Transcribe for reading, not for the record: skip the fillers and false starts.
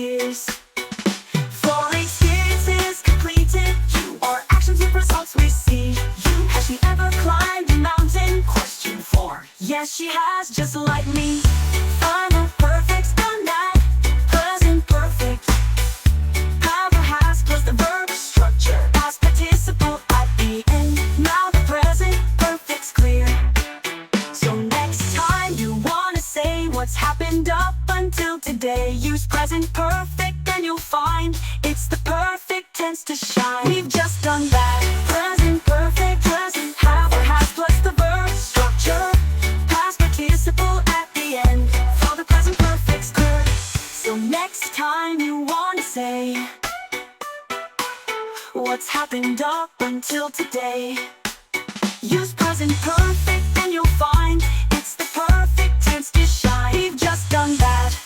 years. For experiences completed, you are actions with results we see. You, has she ever climbed a mountain? Question 4. Yes, she has, just like me. Final perfect's done that. Present perfect. Have or has plus the verb structure. Past participle at the end. Now the present perfect's clear. So next time you wanna say what's happened up until today, use present perfect and you'll find it's the perfect tense to shine. We've just done that. Present perfect, present have or has plus the verb structure. Past participle at the end. For the present perfect's clear. So next time you wanna say what's happened up until today, use present perfect and you'll find it's the perfect tense to shine. We've just done that.